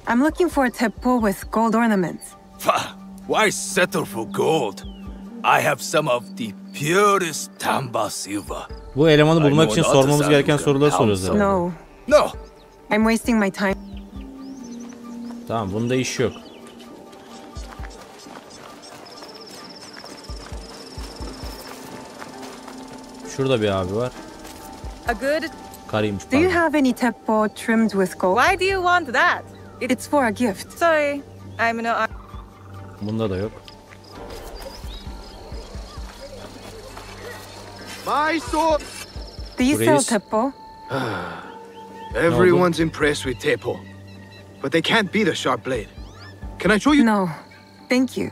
I'm looking for a teppo with gold ornaments. Why settle for gold? I have some of the purest tamba silver. Bu elemanı bulmak için sormamız gereken soruları soruyoruz. No. No. I'm wasting my time. Tamam, bunda iş yok. Şurada bir abi var. A good. Karıymış. Do you have any teppo trimmed with gold? Why do you want that? It's for a gift. Sorry, I'm no. Bunda da yok. My sword. Do you sell teppo? Everyone's impressed with teppo, but they can't beat a sharp blade. Can I show you? No, thank you.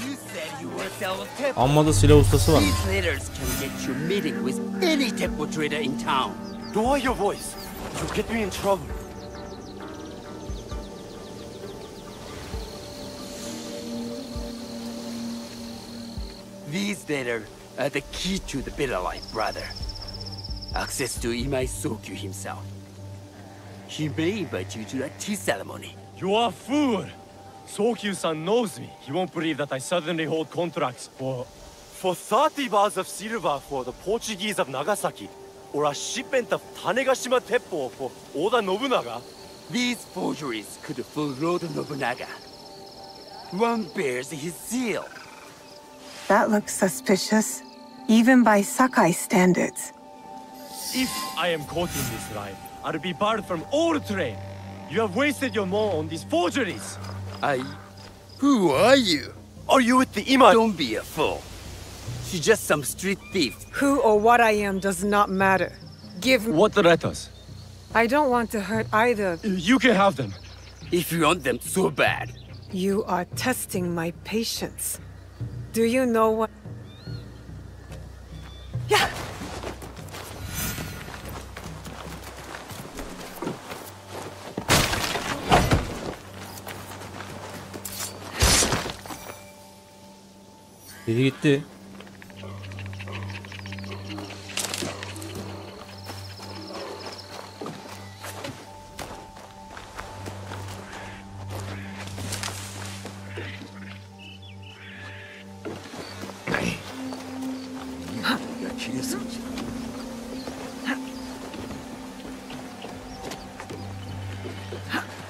You said you were selling teppo. Amma da silah ustası var. These traders can get you meeting with any teppo trader in town. Lower your voice. You'll get me in trouble. These traders are the key to the bitter life, brother. Access to Imai Sokyu himself. He may invite you to a tea ceremony. You are a fool! Sokyu-san knows me. He won't believe that I suddenly hold contracts for 30 bars of silver for the Portuguese of Nagasaki, or a shipment of Tanegashima teppo for Oda Nobunaga. These forgeries could fool Lord Nobunaga. One bears his seal. That looks suspicious, even by Sakai standards. If I am caught in this lie, I'll be barred from all trade. You have wasted your mo on these forgeries. Who are you? Are you with the Ima? Don't be a fool. She's just some street thief. Who or what I am does not matter. Give me. What letters? I don't want to hurt either. You can have them. If you want them so bad. You are testing my patience. Do you know what? Yeah. Biri gitti.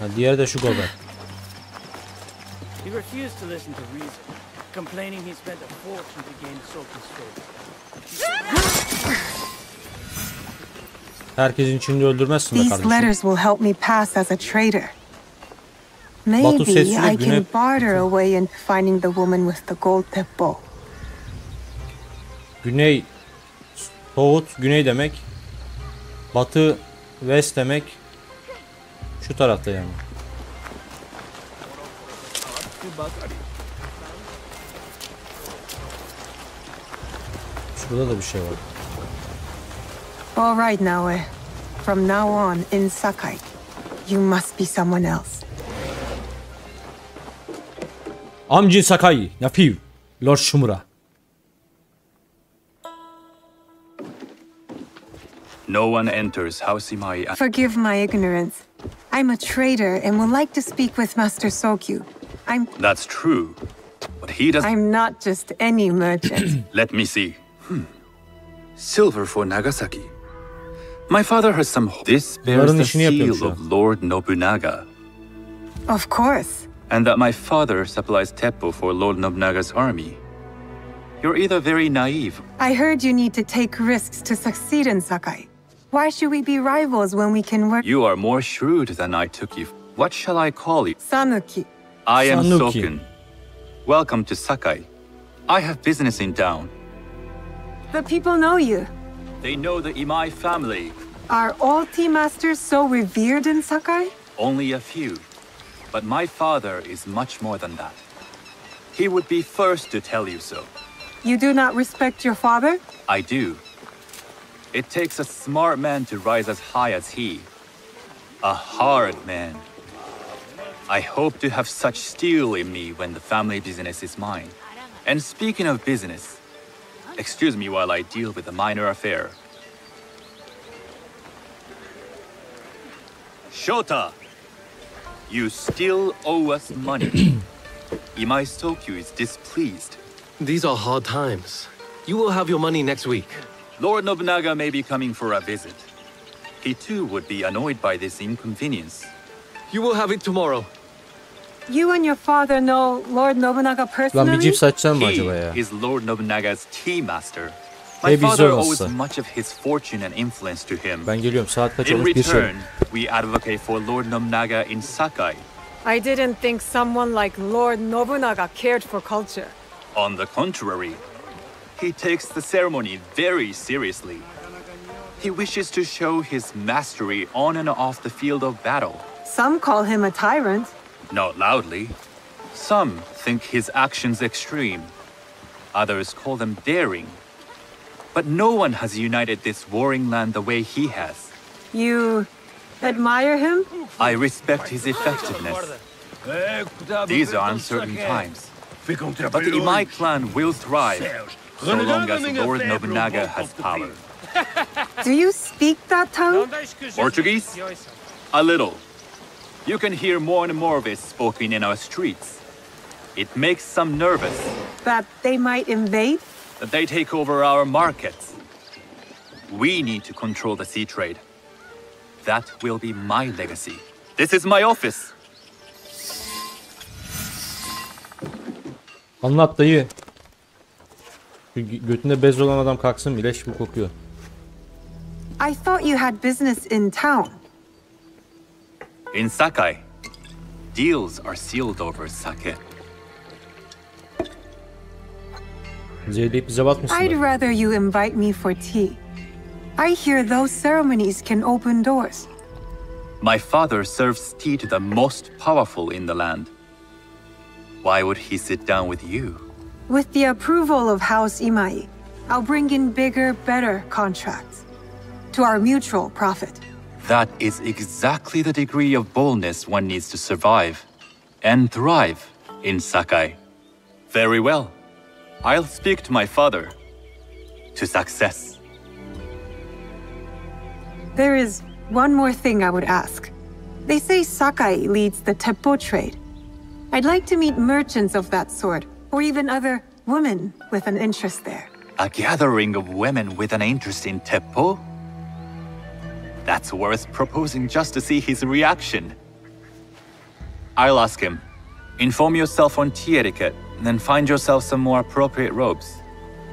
Ha, diğeri de şu gober. He refused to listen to reason, complaining he spent a fortune to gain Soku's favor. Herkesin içinde öldürmezsin be These kardeşim. letters will help me pass as a trader. Maybe I can barter a way into finding the woman with the gold teppo. Güney, Soğut, güney demek. Batı, west demek. Şu tarafta yani. Şurada da bir şey var. All right, Naoe. From now on, in Sakai, you must be someone else. Amjin Sakai, yapıyor. Lord Shimura. No one enters House Imai. Forgive my ignorance. I'm a trader and would like to speak with Master Sokyu. That's true, but he does. I'm not just any merchant. Let me see. Silver for Nagasaki. My father has some. This bears the seal of Lord Nobunaga. Of course. And that my father supplies teppo for Lord Nobunaga's army. You're either very naive. I heard you need to take risks to succeed in Sakai. Why should we be rivals when we can work? You are more shrewd than I took you. What shall I call you? Sanuki. I am Soken. Welcome to Sakai. I have business in town. The people know you. They know the Imai family. Are all tea masters so revered in Sakai? Only a few. But my father is much more than that. He would be first to tell you so. You do not respect your father? I do. It takes a smart man to rise as high as he. A hard man. I hope to have such steel in me when the family business is mine. And speaking of business, excuse me while I deal with a minor affair. Shota! You still owe us money. Imai Sokyu is displeased. These are hard times. You will have your money next week. Lord Nobunaga may be coming for a visit. He too would be annoyed by this inconvenience. You will have it tomorrow. You and your father know Lord Nobunaga Lan bir personally? cips açsam mı acaba ya? He is Lord Nobunaga's tea master. My father owes much of his fortune and influence to him. Ben geliyorum. Saat kaç In olmuş? Bir şey. return, we advocate for Lord Nobunaga in Sakai. I didn't think someone like Lord Nobunaga cared for culture. On the contrary, he takes the ceremony very seriously. He wishes to show his mastery on and off the field of battle. Some call him a tyrant. Not loudly. Some think his actions extreme. Others call them daring. But no one has united this warring land the way he has. You admire him? I respect his effectiveness. These are uncertain times. But the Imai clan will thrive, so long as Lord Nobunaga has power. Do you speak that tongue? Portuguese? A little. You can hear more and more of it spoken in our streets. It makes some nervous. That they might invade? That they take over our markets. We need to control the sea trade. That will be my legacy. This is my office. Anlat dayı. Şu götünde bez olan adam kalksın, leş bu kokuyor. I thought you had business in town. In Sakai, deals are sealed over sake. Zeyleyip bize batmışsın. I'd rather you invite me for tea. I hear those ceremonies can open doors. My father serves tea to the most powerful in the land. Why would he sit down with you? With the approval of House Imai, I'll bring in bigger, better contracts. To our mutual profit. That is exactly the degree of boldness one needs to survive and thrive in Sakai. Very well. I'll speak to my father. To success. There is one more thing I would ask. They say Sakai leads the teppo trade. I'd like to meet merchants of that sort, or even other women with an interest there. A gathering of women with an interest in teppo? That's worth proposing just to see his reaction. I'll ask him. Inform yourself on tea etiquette, and then find yourself some more appropriate robes.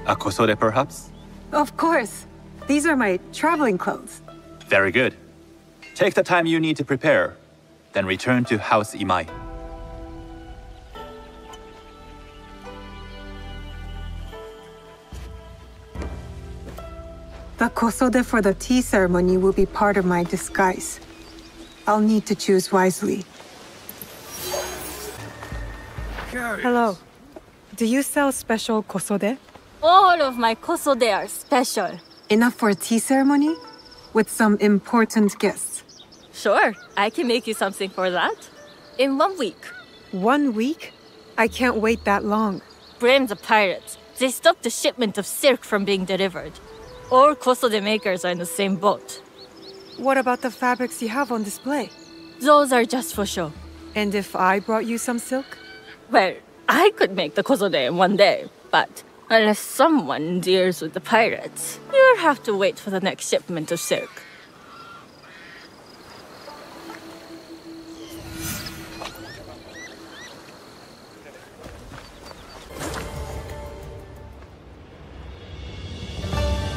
A kosode, perhaps? Of course. These are my traveling clothes. Very good. Take the time you need to prepare, then return to House Imai. The kosode for the tea ceremony will be part of my disguise. I'll need to choose wisely. Hello. Do you sell special kosode? All of my kosode are special. Enough for a tea ceremony? With some important guests? Sure, I can make you something for that. In 1 week. 1 week? I can't wait that long. Blame the pirates. They stopped the shipment of silk from being delivered. All kosode makers are in the same boat. What about the fabrics you have on display? Those are just for show. And if I brought you some silk? Well, I could make the kosode in 1 day, but unless someone deals with the pirates, you'll have to wait for the next shipment of silk.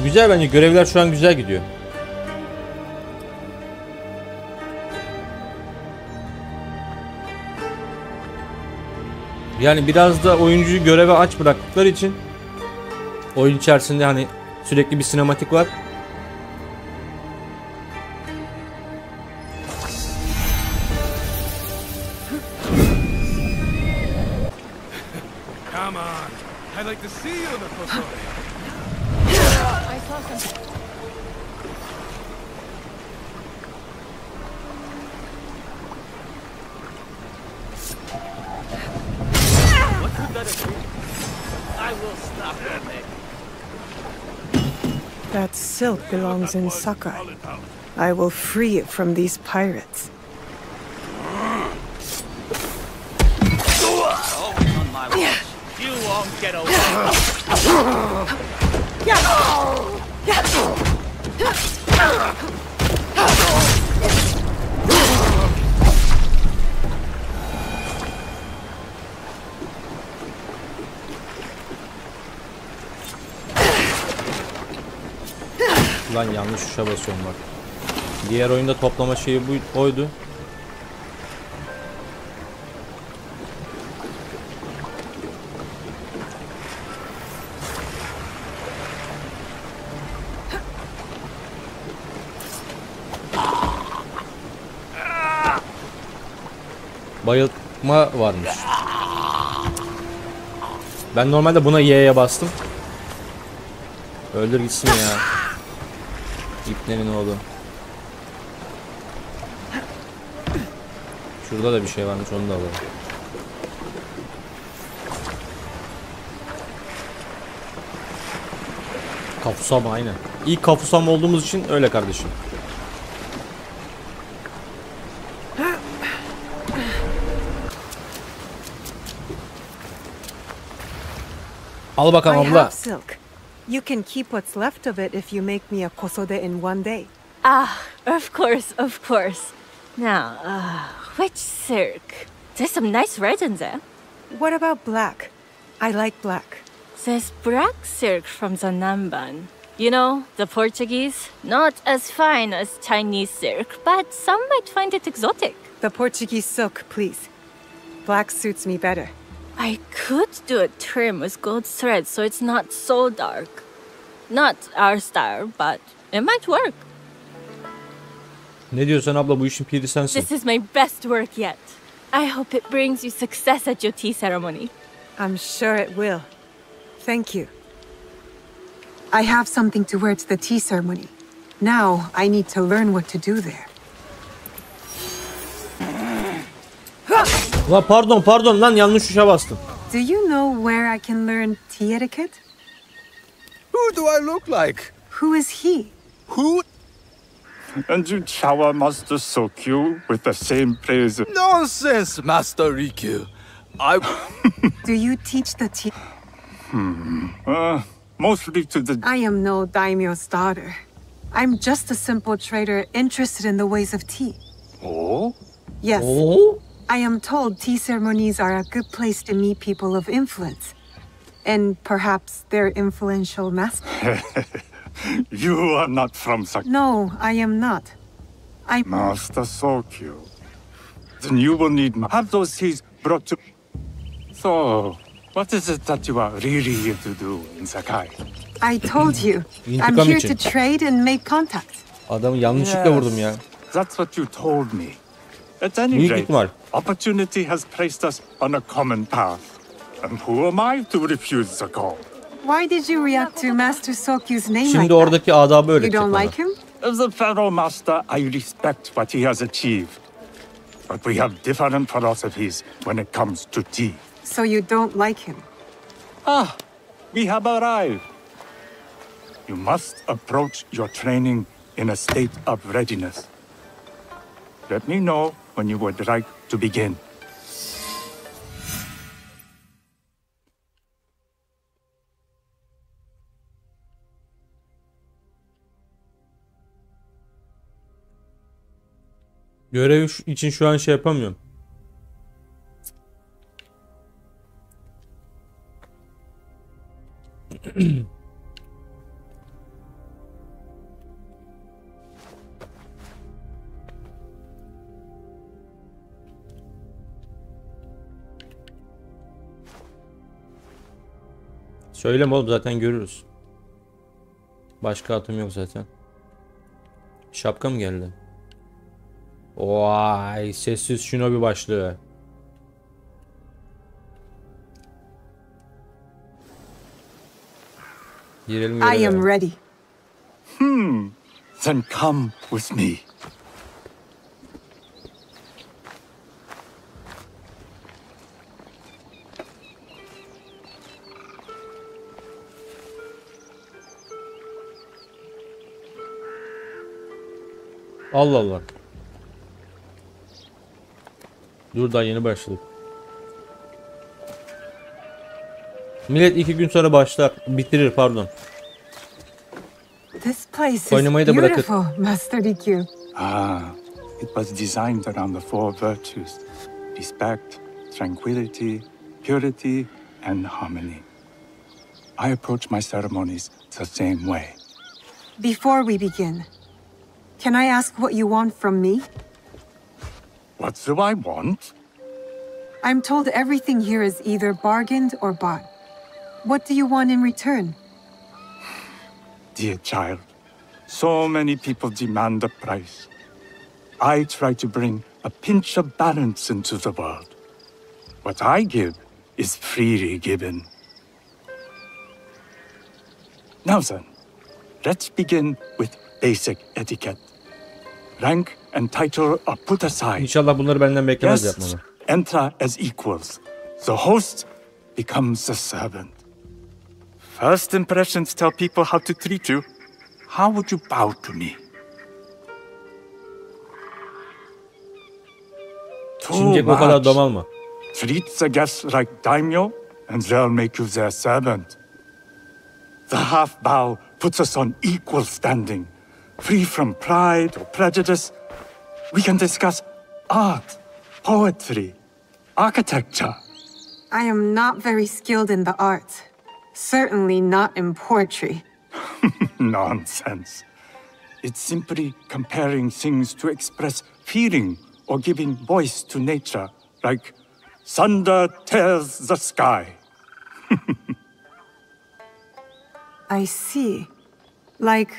Güzel, bence görevler şu an güzel gidiyor. Yani biraz da oyuncuyu göreve aç bıraktıkları için oyun içerisinde hani sürekli bir sinematik var. Come on. I'd like to see you in the kosode. I saw something. What could that have been? I will stop that thing. That silk belongs in Sakai. I will free it from these pirates. won't get away. Lan yanlış tuşa basıyorum bak. Diğer oyunda toplama şeyi oydu. Bayıltma varmış. Ben normalde buna Y'ye bastım. Öldür gitsin ya. İplerin oğlu. Şurada da bir şey varmış, onu da alalım. Kafusam aynen. İlk kafusam olduğumuz için öyle kardeşim. Al bakalım abla. You can keep what's left of it if you make me a kosode in one day. Ah, of course, of course. Now, which silk? There's some nice red in there. What about black? I like black. There's black silk from the Namban. You know, the Portuguese? Not as fine as Chinese silk, but some might find it exotic. The Portuguese silk, please. Black suits me better. I could do a trim with gold thread so it's not so dark. Not our style, but it might work. Ne diyorsun abla, bu işin piri sensin. This is my best work yet. I hope it brings you success at your tea ceremony. I'm sure it will. Thank you. I have something to wear to the tea ceremony. Now I need to learn what to do there. La pardon lan, yanlış tuşa bastım. Do you know where I can learn tea etiquette? Who do I look like? Who is he? Who? And you shower Master Sokyu with the same praise. Nonsense, Master Rikyu. Do you teach the tea? Mostly to the... I am no daimyo's daughter. I'm just a simple trader interested in the ways of tea. Oh? Yes. Oh? I am told tea ceremonies are a good place to meet people of influence. And perhaps their influential master. You are not from Sak... No, I am not. Master Sokyu. Then you will need... Have those teas brought to... So, what is it that you are really here to do in Sakai? I told you. I'm here to trade and make contact. Adamı yanlışlıkla vurdum ya. That's what you told me. At any rate, opportunity has placed us on a common path. And who am I to refuse the call? Why did you react to Master Sokyu's name Şimdi like oradaki adabı öğretecek You don't bana. like him? As the Pharaoh Master, I respect what he has achieved. But we have different philosophies when it comes to tea. So you don't like him? Ah, we have arrived. You must approach your training in a state of readiness. Let me know when you would like to begin. Görev için şu an şey yapamıyorum. Söyleme oğlum, zaten görürüz. Başka atım yok zaten. Şapka mı geldi? Vay, sessiz shinobi başlığı. Girelim I am ready. Then come with me. Allah Allah. Dur, daha yeni başladık. Millet 2 gün sonra başlar. Bitirir pardon. This place is Oynamayı da bırakır. beautiful, Master DQ. It was designed around the four virtues: respect, tranquility, purity, and harmony. I approach my ceremonies the same way. Before we begin, can I ask what you want from me? What do I want? I'm told everything here is either bargained or bought. What do you want in return? Dear child, so many people demand a price. I try to bring a pinch of balance into the world. What I give is freely given. Now then, let's begin with basic etiquette. Rank and title are put aside. İnşallah bunları benden beklemez Guests yapmalı. enter as equals. The host becomes the servant. First impressions tell people how to treat you. How would you bow to me? Çince o kadar damalma. Treat the guests like daimyo, and they'll make you their servant. The half bow puts us on equal standing, free from pride or prejudice. We can discuss art, poetry, architecture. I am not very skilled in the arts. Certainly not in poetry. Nonsense. It's simply comparing things to express feeling or giving voice to nature, like thunder tears the sky. I see. Like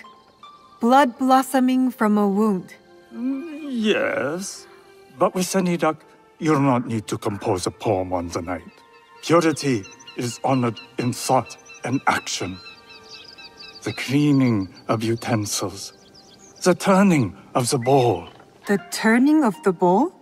blood blossoming from a wound. Yes, but with any luck, you'll not need to compose a poem on the night. Purity is honored in thought and action. The cleaning of utensils, the turning of the bowl. The turning of the bowl?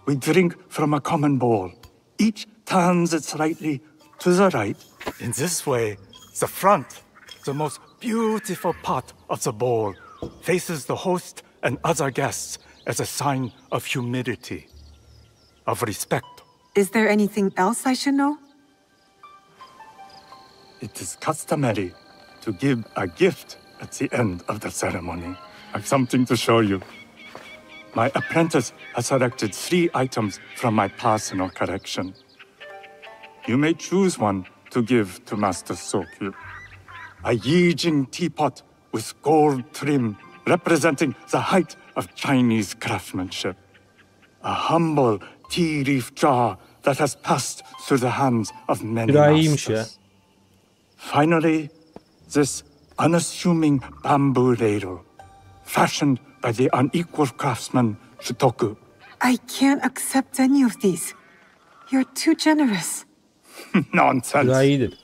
We drink from a common bowl. Each turns it slightly to the right. In this way, the front, the most beautiful part of the bowl, faces the host and other guests as a sign of humility, of respect. Is there anything else I should know? It is customary to give a gift at the end of the ceremony. I've something to show you. My apprentice has selected 3 items from my personal collection. You may choose one to give to Master Sokyu. A Yijing teapot with gold trim representing the height of Chinese craftsmanship. A humble tea leaf jar that has passed through the hands of many masters. Finally, this unassuming bamboo ladle, fashioned by the unequal craftsman Shutoku. I can't accept any of these. You're too generous. Nonsense.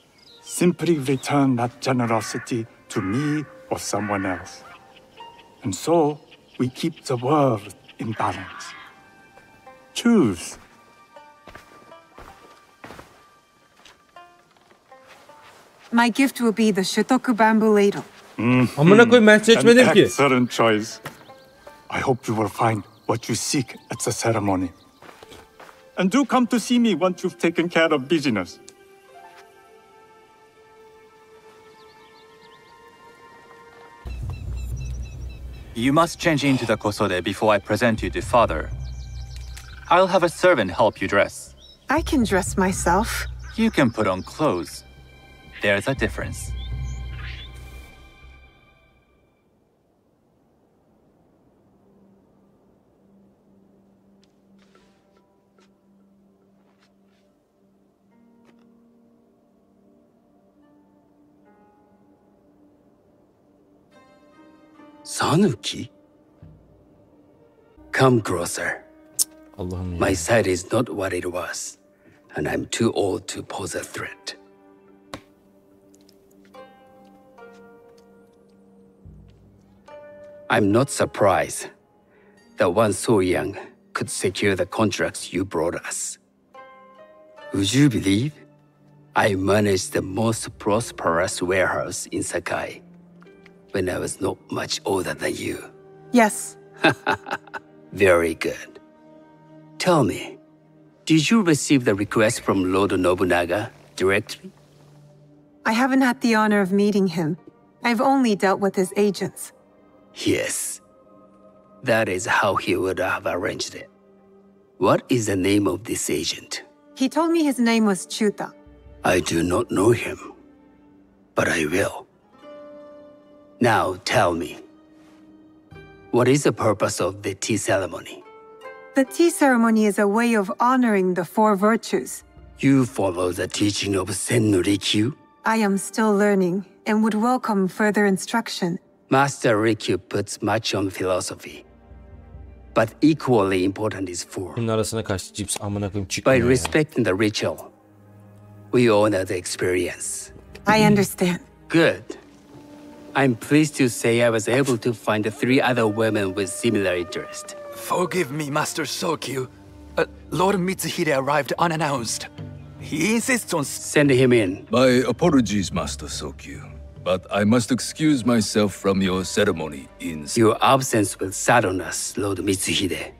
Simply return that generosity to me or someone else. And so, we keep the world in balance. Choose. My gift will be the Shutoku bamboo ladle. Amına koyayım, ben seçmedim An ki. excellent choice. I hope you will find what you seek at the ceremony. And do come to see me once you've taken care of business. You must change into the kosode before I present you to father. I'll have a servant help you dress. I can dress myself. You can put on clothes. There's a difference. Sanuki? Come closer. Allah'ım ya. My sight is not what it was, and I'm too old to pose a threat. I'm not surprised that one so young could secure the contracts you brought us. Would you believe I managed the most prosperous warehouse in Sakai when I was not much older than you? Yes. Very good. Tell me, did you receive the request from Lord Nobunaga directly? I haven't had the honor of meeting him. I've only dealt with his agents. Yes. That is how he would have arranged it. What is the name of this agent? He told me his name was Chuta. I do not know him, but I will. Now tell me, what is the purpose of the tea ceremony? The tea ceremony is a way of honoring the four virtues. You follow the teaching of Sen-no-Rikyu? I am still learning and would welcome further instruction. Master Rikyu puts much on philosophy, but equally important is form. Bunun arasına kaçtı cips amına koyayım By çıkmıyor ya. respecting the ritual, we honor the experience. I understand. Good. I'm pleased to say I was able to find 3 other women with similar interest. Forgive me, Master Sokyu. Lord Mitsuhide arrived unannounced. He insists on... Send him in. My apologies, Master Sokyu, but I must excuse myself from your ceremony in... Your absence will sadden us, Lord Mitsuhide.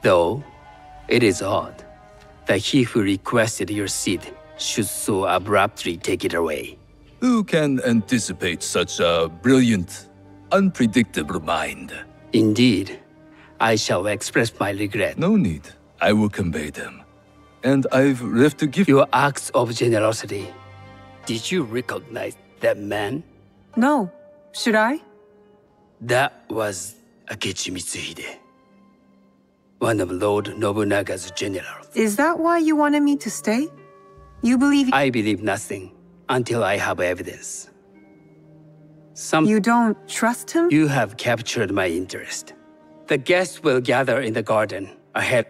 Though, it is odd that he who requested your seat should so abruptly take it away. Who can anticipate such a brilliant, unpredictable mind? Indeed, I shall express my regret. No need. I will convey them. And I've left to give your acts of generosity. Did you recognize that man? No. Should I? That was Akechi Mitsuhide, one of Lord Nobunaga's generals. Is that why you wanted me to stay? You believe... I believe nothing until I have evidence. You don't trust him? You have captured my interest. The guests will gather in the garden ahead.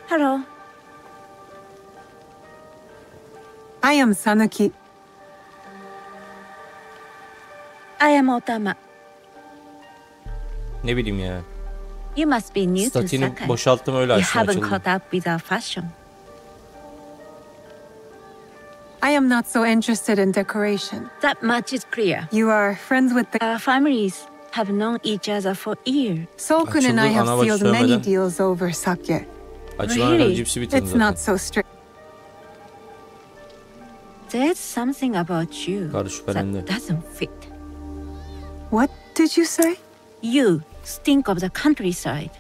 Hello. I am Sanuki. I am Otama. Ne bileyim ya. You must be new to Statini Sakai. boşalttım öyle You açtım haven't açıldı. caught up with our fashion. I am not so interested in decoration. That much is clear. You are friends with the... Our families have known each other for years. Solkun and I have sealed many deals over sake. Really? It's not so strict. There's something about you that doesn't fit. What did you say? You stink of the countryside.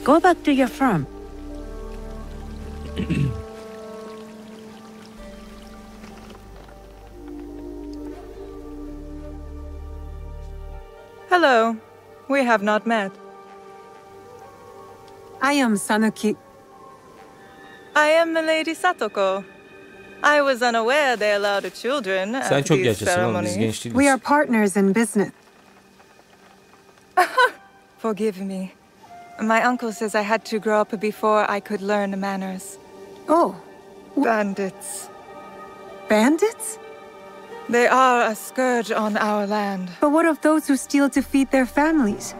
Go back to your farm. Hello. We have not met. I am Sanuki. I am Milady Satoko. I was unaware they allowed children at these ceremonies. We are partners in business. Forgive me. My uncle says I had to grow up before I could learn manners. Oh. Bandits. Bandits? They are a scourge on our land. But what of those who steal to feed their families?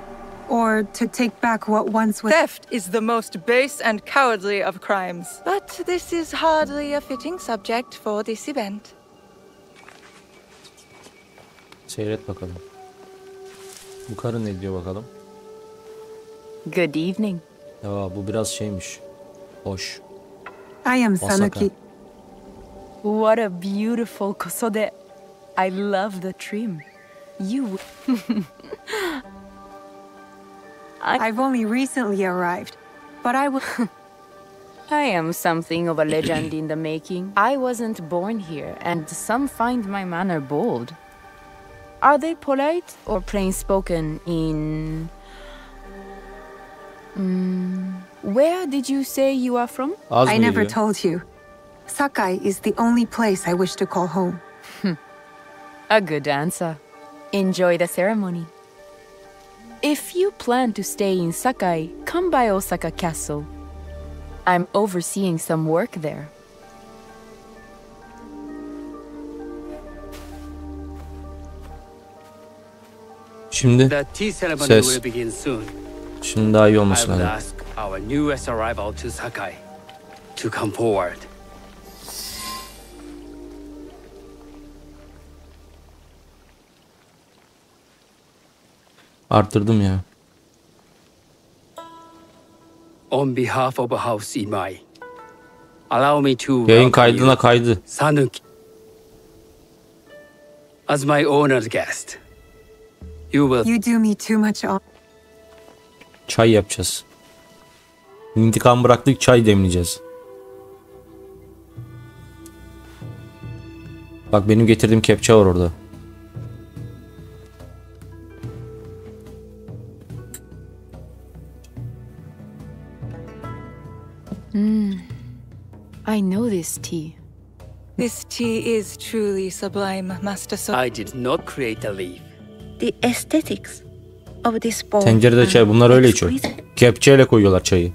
Or to take back what once was... Theft is the most base and cowardly of crimes. But this is hardly a fitting subject for this event. Seyret bakalım. Bu karı ne diyor bakalım. Good evening. Ya bu biraz şeymiş. Hoş. I am Sanuki. What a beautiful kosode. I love the trim. You... I've only recently arrived, but I will... I am something of a legend in the making. I wasn't born here, and some find my manner bold. Are they polite or plain-spoken in... Where did you say you are from? I never told you. Sakai is the only place I wish to call home. A good answer. Enjoy the ceremony. If you plan to stay in Sakai, come by Osaka Castle. I'm overseeing some work there. Şimdi The tea ceremony ses. will begin soon. Şimdi daha iyi I olması will lazım. ask our newest arrival to Sakai to come forward. Arttırdım ya. On behalf of House Imai, allow me to Yayın kaydına kaydı. Sanuki. As my honored guest, you do me too much honor. Çay yapacağız. İntikam bıraktık, çay demleyeceğiz. Bak benim getirdiğim kepçe var orada. I know this tea. This tea is truly sublime, Master Soku. I did not create a leaf. The aesthetics of this bowl. Tencerede çay, bunlar öyle içiyor. Kepçeyle koyuyorlar çayı.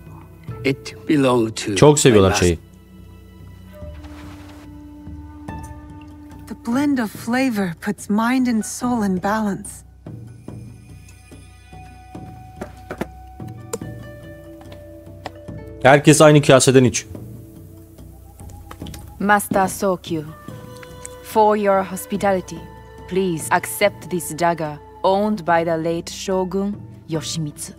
It belonged to Çok seviyorlar çayı. The blend of flavor puts mind and soul in balance. Herkes aynı kaseden içiyor. Master Sokyu, for your hospitality, please accept this dagger owned by the late Shogun Yoshimitsu.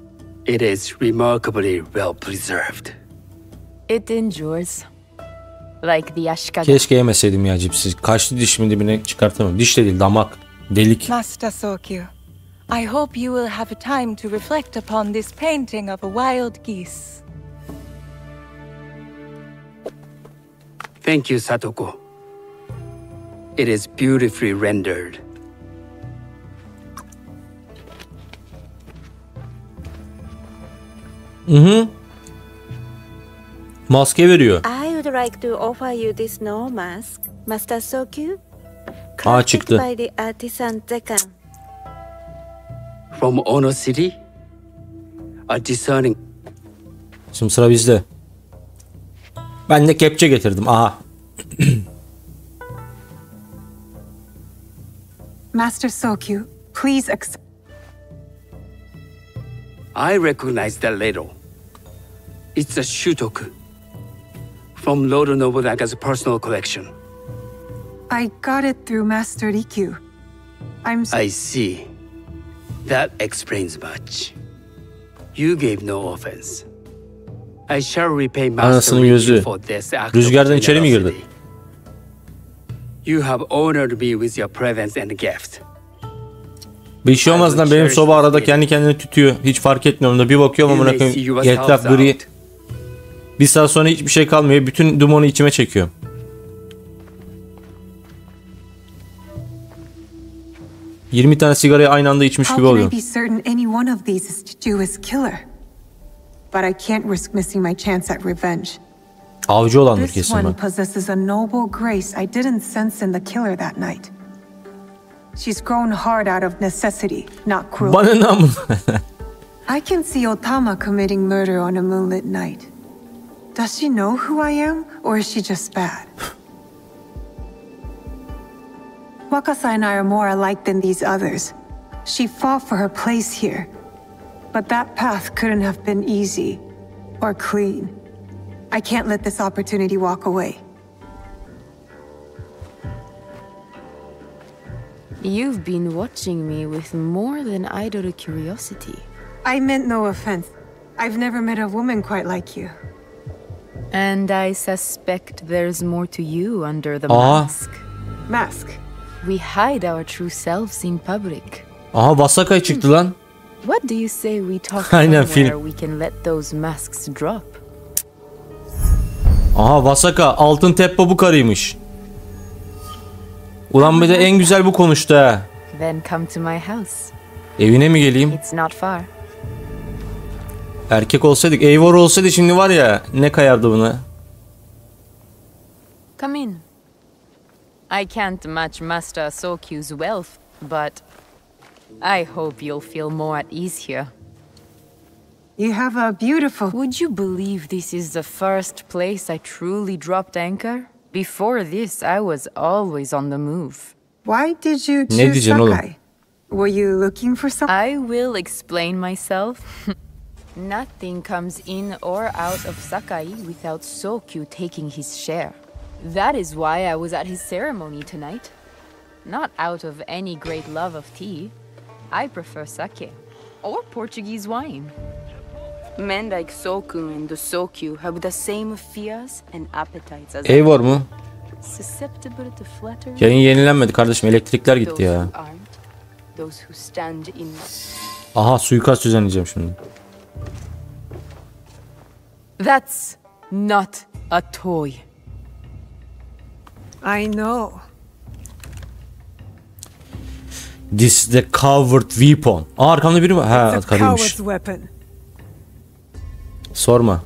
It is remarkably well preserved. It endures. Like the Ashikaga. Keşke yemeseydim ya cipsi. Kaçtı dişimin dibine çıkartamam. Diş de değil, damak. Delik. Master Sokyu, I hope you will have time to reflect upon this painting of a wild geese. Thank you, Satoko. It is beautifully rendered. Maske veriyor. I would like to offer you this snow mask, Master Sokyu. Çıktı. By the artisan Zekan. From Ono City? A discerning. Şimdi sıra bizde. Ben de kepçe getirdim. Aha. Master Sokyu, please accept. I recognize that ladle. It's a shutoku. From Lord Nobunaga's personal collection. I got it through Master Rikyu. I see. That explains much. You gave no offense. I shall repay Master Rikyu for this act of Rüzgardan içeri mi girdi? You have honored me with your presence and gift. Bir şey olmaz lan, benim soba arada kendi kendine tütüyor. Hiç fark etmiyorum da bir bakıyorum amına koyayım. Etraf gri. Bir saat sonra hiçbir şey kalmıyor. Bütün dumonu içime çekiyor. ...20 tane sigarayı aynı anda içmiş gibi oluyor. Avcı olandır kesin ben. Bana ne amına? I can see Otama committing murder on a moonlit night. Does she know who I am, or is she just bad? Makasa'ya and I are more alike than these others. She fought for her place here. But that path couldn't have been easy or clean. I can't let this opportunity walk away. You've been watching me with more than idle curiosity. I meant no offense. I've never met a woman quite like you. And I suspect there's more to you under the mask. Mask? We hide our true selves in public. Aha, Vasakay çıktı lan. What do you say we talk somewhere we can let those masks drop? Aha, Vasaka altın teppa bu karıymış. Ulan bir de en güzel bu konuştu ha. Then come to my house. Evine mi geleyim? It's not far. Erkek olsaydık, Eivor olsaydı şimdi var ya, ne kayardı buna? Come in. I can't match Master Sokyu's wealth, but I hope you'll feel more at ease here. You have a beautiful... Would you believe this is the first place I truly dropped anchor? Before this, I was always on the move. Why did you choose Sakai? Were you looking for something? I will explain myself. Nothing comes in or out of Sakai without Sokyu taking his share. That is why I was at his ceremony tonight. Not out of any great love of tea. I prefer sake, or Portuguese wine. Men like Soku and the Sokyu have the same fears and appetites as Eivor mu? susceptible to flattery. Yayın yenilenmedi kardeşim. Elektrikler gitti ya. Those who stand in. Aha, suikast düzenleyeceğim şimdi. That's not a toy. I know. This is the coward weapon. Aa, arkamda biri var. Ha, karıymış. Sorma.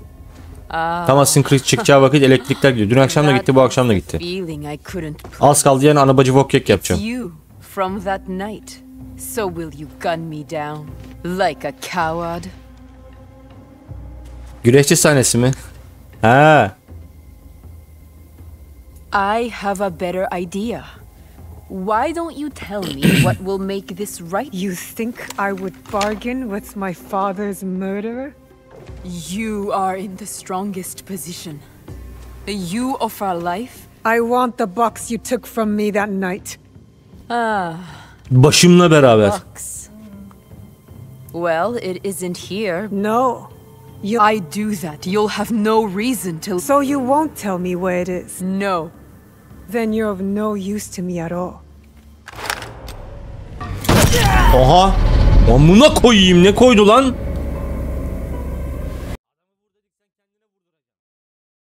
Tamam, sCreed çıkacağı vakit elektrikler gidiyor. Dün akşam da gitti, bu akşam da gitti. Az kaldı, yani anabacı wok yapacağım. From that night, so will you gun me down like a coward? Güreşçi sahnesi mi? Ha. I have a better idea. Why don't you tell me what will make this right? You think I would bargain with my father's murderer? You are in the strongest position. You offer life. I want the box you took from me that night. Başımla beraber. Box. Well, it isn't here. No. I do that. You'll have no reason to. So you won't tell me where it is? No. Then you're of no use to me at all. Oha! Amına koyayım, ne koydu lan?